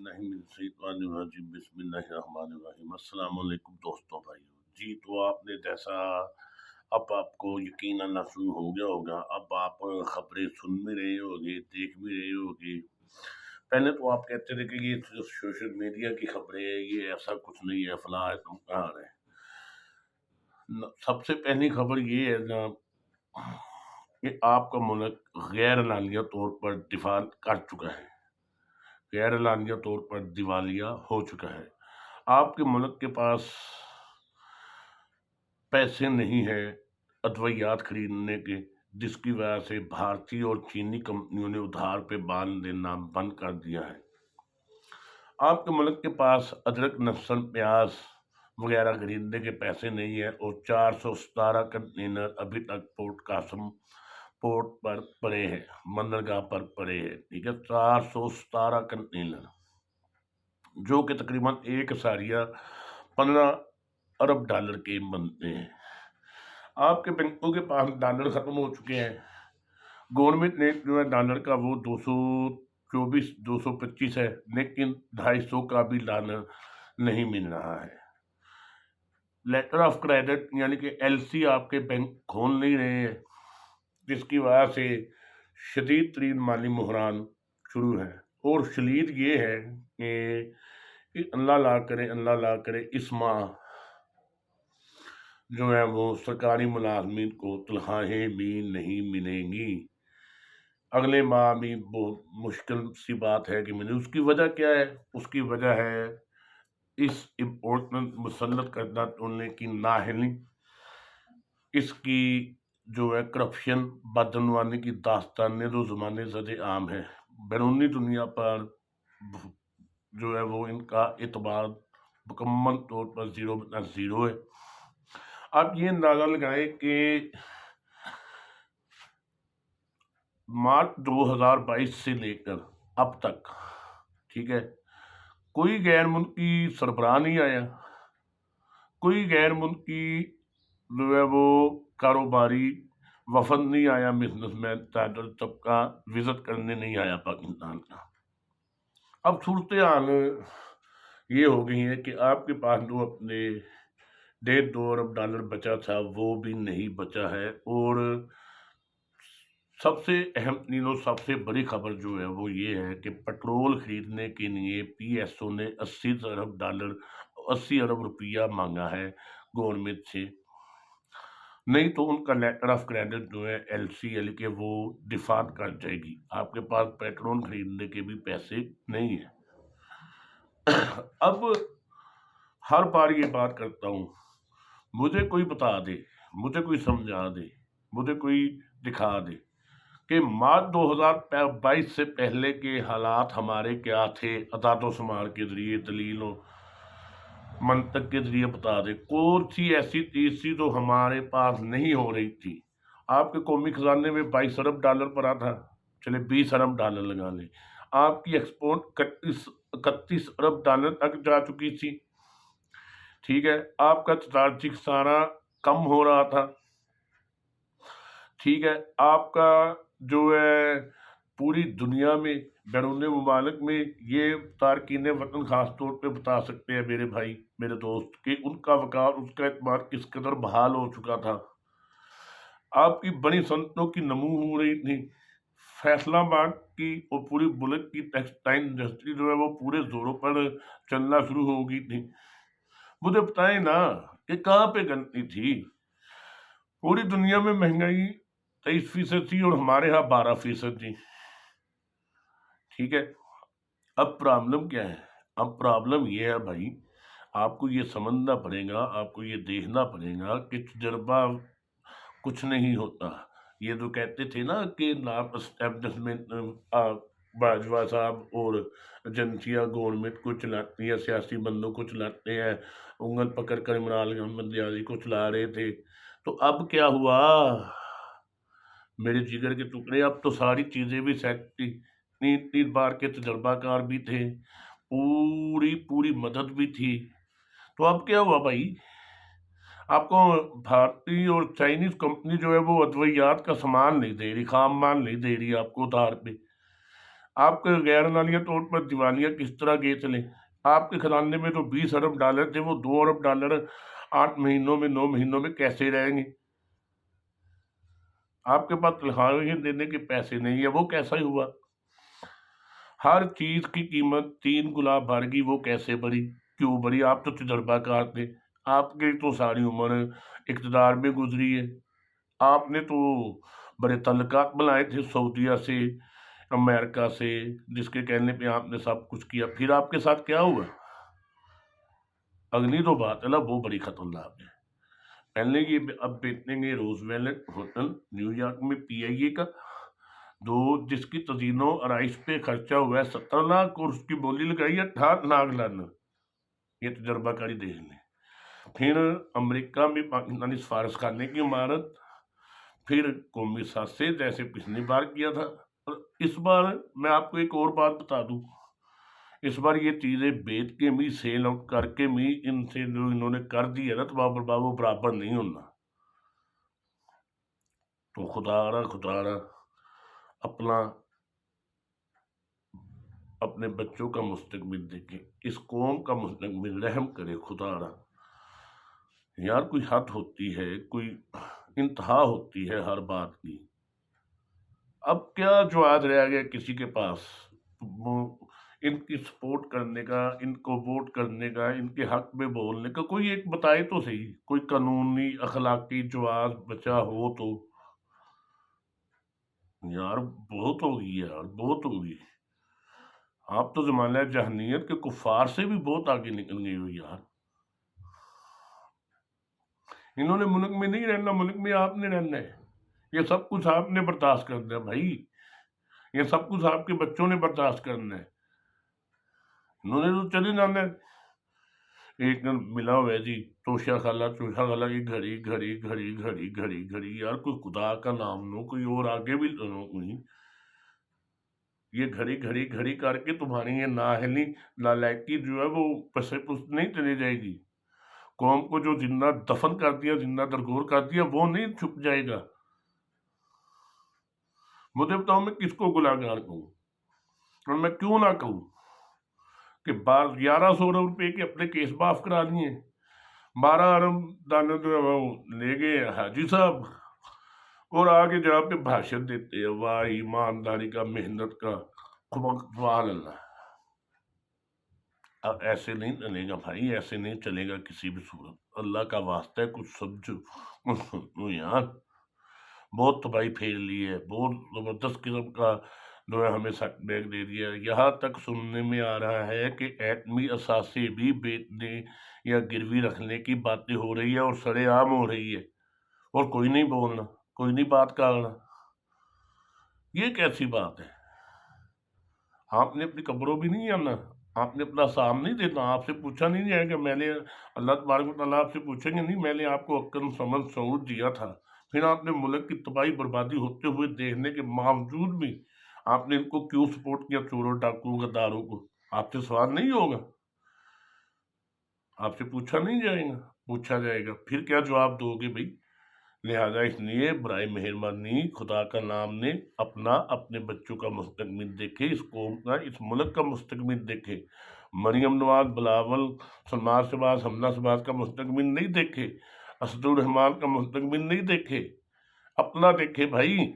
बिस्मिल्लाह मिन शैतानिर रजीम बिस्मिल्लाहिर रहमानिर रहीम। अस्सलाम वालेकुम दोस्तों भाइयों जी। तो आपने जैसा अब आपको यकीनन मालूम हो गया होगा, अब आप खबरें सुन भी रहे होगे, देख भी रहे होगे। पहले तो आप कहते थे कि ये जो सोशल मीडिया की खबरें है ये ऐसा कुछ नहीं है, फलां है ढिमकान है। सबसे पहली खबर ये है ना कि आपका मुल्क गैर एलानिया तौर पर डिफॉल्ट कर चुका है, गैर एलानिया तौर पर दिवालिया हो चुका है। आपके मुल्क के पास पैसे नहीं है अद्वियात खरीदने के, जिसकी वजह से भारतीय और चीनी कंपनियों ने उधार पे बांध देना बंद कर दिया है। आपके मुल्क के पास अदरक, लहसुन, प्याज वगैरह खरीदने के पैसे नहीं है और 417 कंटेनर अभी तक पोर्ट कासम पोर्ट पर पड़े हैं, बंदरगाह पर पड़े हैं। ठीक है, 417 कंटेनर, जो कि तकरीबन 1.15 अरब डॉलर के बनते हैं। आपके बैंकों के पास डॉलर ख़त्म हो चुके हैं। गवर्नमेंट ने जो है डॉलर का वो 224 225 है, लेकिन 250 का भी डॉलर नहीं मिल रहा है। लेटर ऑफ क्रेडिट यानी कि एलसी आपके बैंक खोल नहीं रहे हैं, जिसकी वजह से शदीद तरीन माली बहरान शुरू है। और शलीद ये है कि अल्लाह ला करे इस माह जो है वो सरकारी मुलाजमीन को तनख्वाहें भी नहीं मिलेंगी। अगले माह भी बहुत मुश्किल सी बात है कि मिले। उसकी वजह क्या है? उसकी वजह है इस इम्पोर्टेंट मुसल्लत करदा तोड़ने की नाअहली, इसकी जो है करप्शन, बदनवानी की दास्तानें जो ज़माने ज़द आम है। बैरूनी दुनिया पर जो है वो इनका एतबार मुकम्मल तौर पर ज़ीरो है। आप ये अंदाज़ा लगाएं कि मार्च 2022 से लेकर अब तक, ठीक है, कोई गैर मुल्की सरबराह नहीं आया, कोई गैर मुल्की जो है वो कारोबारी वफद नहीं आया, बिजनेसमैन ताजर तबका विजिट करने नहीं आया पाकिस्तान का। अब सूरत हाल ये हो गई है कि आपके पास जो अपने 1.5-2 अरब डॉलर बचा था वो भी नहीं बचा है। और सबसे अहम तीनों सबसे बड़ी खबर जो है वो ये है कि पेट्रोल खरीदने के लिए पीएसओ ने 80 अरब डॉलर 80 अरब रुपया मांगा है गवर्नमेंट से, नहीं तो उनका लेटर ऑफ क्रेडिट जो है एलसीएल के वो डिफॉल्ट कर जाएगी। आपके पास पेट्रोल खरीदने के भी पैसे नहीं है। अब हर बार ये बात करता हूँ, मुझे कोई बता दे, मुझे कोई समझा दे, मुझे कोई दिखा दे कि मार्च 2022 से पहले के हालात हमारे क्या थे। अदाद शुमार के जरिए, दलीलों मंतक के जरिए बता दे। कौन सी ऐसी चीज थी जो हमारे पास नहीं हो रही थी? आपके कौमी खजाने में 22 अरब डॉलर पड़ा था, चले 20 अरब डॉलर लगा ले। आपकी एक्सपोर्ट 31 अरब डॉलर तक जा चुकी थी। ठीक है, आपका तजारती खसारा कम हो रहा था। ठीक है, आपका जो है पूरी दुनिया में, बैरून मुमालिक में, ये तारकीन वतन खास तौर पे बता सकते हैं मेरे भाई, मेरे दोस्त, कि उनका वकार, उसका एतबार किस कदर बहाल हो चुका था। आपकी बड़ी सनतों की नमू हो रही थी। फैसलाबाद की और पूरी मुल्क की टेक्सटाइल इंडस्ट्री जो है वो पूरे जोरों पर चलना शुरू हो गई थी। मुझे बताएं ना कि कहाँ पे गलती थी? पूरी दुनिया में महंगाई 23% थी और हमारे यहाँ 12% थी। ठीक है, अब प्रॉब्लम क्या है? अब प्रॉब्लम ये है भाई, आपको ये समझना पड़ेगा, आपको ये देखना पड़ेगा कि तजर्बा कुछ नहीं होता। ये जो कहते थे ना कि नाम एस्टेब्लिशमेंट बाजवा साहब और एजेंसियाँ गवर्नमेंट को चलाती है, सियासी बंदों को चलाते हैं, उंगल पकड़ कर इमरान अहमद यादी को चला रहे थे। तो अब क्या हुआ मेरे जिगर के टुकड़े? अब तो सारी चीज़ें भी सेट थी, 3 बार के तजर्बाकार भी थे, पूरी पूरी मदद भी थी। तो अब क्या हुआ भाई? आपको भारतीय और चाइनीज कंपनी जो है वो अद्वियात का सामान नहीं दे रही, खाम माल नहीं दे रही आपको उधार पे। آپ کے غیر اعلانیہ طور پر دیوالیاں کس طرح گئے چلے؟ آپ کے خزانے میں تو 20 ارب ڈالر تھے، وہ 2 ارب ڈالر 8 مہینوں میں 9 مہینوں میں کیسے رہیں گے؟ آپ کے پاس تنخواہیں دینے کے پیسے نہیں ہے، وہ کیسا ہی ہوا؟ ہر چیز کی قیمت 3 گنا بڑھ گئی، وہ کیسے بڑھی؟ کیوں بڑھی؟ آپ تو تجربہ کار تھے، آپ کی تو ساری عمر اقتدار میں گزری ہے، آپ نے تو بڑے تعلقات بنائے تھے سعودیہ سے، امریکہ سے، جس کے کہنے پہ آپ نے سب کچھ کیا۔ پھر آپ کے ساتھ کیا ہوا؟ اگلی تو بات ہے نا، وہ بڑی خطرناک ہے۔ پہلے یہ اب بیچیں گے روز ویلٹ ہوٹل نیو یارک میں پی آئی اے کا، جس کی تزئین و آرائش پہ خرچہ ہوا ہے 70 لاکھ، اور اس کی بولی لگائی ہے 68 لاکھ لانا۔ یہ تجربہ کاری دیکھ لیں۔ پھر امریکہ میں پاکستانی سفارت خانے کی عمارت، پھر قومی ساسے جیسے پچھلی بار کیا تھا، اور اس بار میں آپ کو ایک اور بات بتا دوں، اس بار یہ چیزیں بیچ کے بھی سیل آؤٹ کر کے بھی ان سے جو انہوں نے کر دی ہے نا، تو بابو برابر نہیں ہونا۔ تو خدا را اپنے بچوں کا مستقبل دیکھے، اس قوم کا مستقبل رحم کرے خدا را۔ یار کوئی حد ہوتی ہے، کوئی انتہا ہوتی ہے ہر بات کی۔ اب کیا جواز رہ گیا کسی کے پاس ان کی سپورٹ کرنے کا، ان کو ووٹ کرنے کا، ان کے حق میں بولنے کا؟ کوئی ایک بتائے تو صحیح، کوئی قانونی اخلاقی جواز بچا ہو تو۔ یار بہت ہوگی، یار بہت ہوگی۔ آپ تو زمانہ جہنیت کے کفار سے بھی بہت آگے نکل گئی ہو یار۔ انہوں نے ملک میں نہیں رہنا، ملک میں آپ نے رہنا ہے۔ یہ سب کچھ آپ نے برداشت کرنا ہے بھائی، یہ سب کچھ آپ کے بچوں نے برداشت کرنا ہے۔ انہوں نے تو چلے جانا ہے۔ ایک دن ملا ہوا ہے جی توشا خالہ کی گھڑی گھڑی گھڑی گھڑی گھڑی گھڑی، یار کوئی خدا کا نام لو، کوئی اور آگے بھی لو کوئی۔ یہ گھڑی گھڑی گھڑی کر کے تمہاری یہ نااہلی نالائکی جو ہے وہ پسے پست نہیں چلی جائے گی۔ قوم کو جو زندہ دفن کر دیا، زندہ درگور کر دیا، وہ نہیں چھپ جائے گا۔ مجھے بتاؤ میں کس کو گناہگار کہوں، اور میں کیوں نہ کہوں کہ 1100 ارب روپے کے اپنے کیس معاف کرا لیے، 12 ارب ڈالر جو ہے وہ لے گئے حاجی صاحب، اور آگے جا پہ بھاشن دیتے ہیں، واہ ایمانداری کا، محنت کا، سبحان اللہ۔ اب ایسے نہیں چلے گا بھائی، ایسے نہیں چلے گا کسی بھی صورت۔ اللہ کا واسطہ ہے کچھ سمجھو یار، بہت تباہی پھیر لی ہے، بہت زبردست قسم کا جو ہے ہمیں سیٹ بیک دے دیا ہے۔ یہاں تک سننے میں آ رہا ہے کہ ایٹمی اثاثے بھی بیچنے یا گروی رکھنے کی باتیں ہو رہی ہے، اور سرے عام ہو رہی ہے، اور کوئی نہیں بولنا، کوئی نہیں بات کرنا۔ یہ کیسی بات ہے؟ آپ نے اپنی قبروں بھی نہیں آنا، آپ نے اپنا سام نہیں دینا، آپ سے پوچھا نہیں جائے گا۔ میں نے اللہ تبارک و تعالیٰ آپ سے پوچھیں گے نہیں، میں نے آپ کو عقل سمجھ شعور دیا تھا، پھر آپ نے ملک کی تباہی بربادی ہوتے ہوئے دیکھنے کے باوجود بھی آپ نے ان کو کیوں سپورٹ کیا، چوروں ڈاکوؤں غداروں کو؟ آپ سے سوال نہیں ہوگا، آپ سے پوچھا نہیں جائے گا، پوچھا جائے گا، پھر کیا جواب دو گے بھائی؟ لہٰذا اس لیے برائے مہربانی خدا کا نام نے اپنے بچوں کا مستقبل دیکھے، اس قوم کا، اس ملک کا مستقبل دیکھے۔ مریم نواز، بلاول، سلمان شہباز، حمزہ شہباز کا مستقبل نہیں دیکھے، اسد الرحمان کا مستقبل نہیں دیکھے، اپنا دیکھے بھائی۔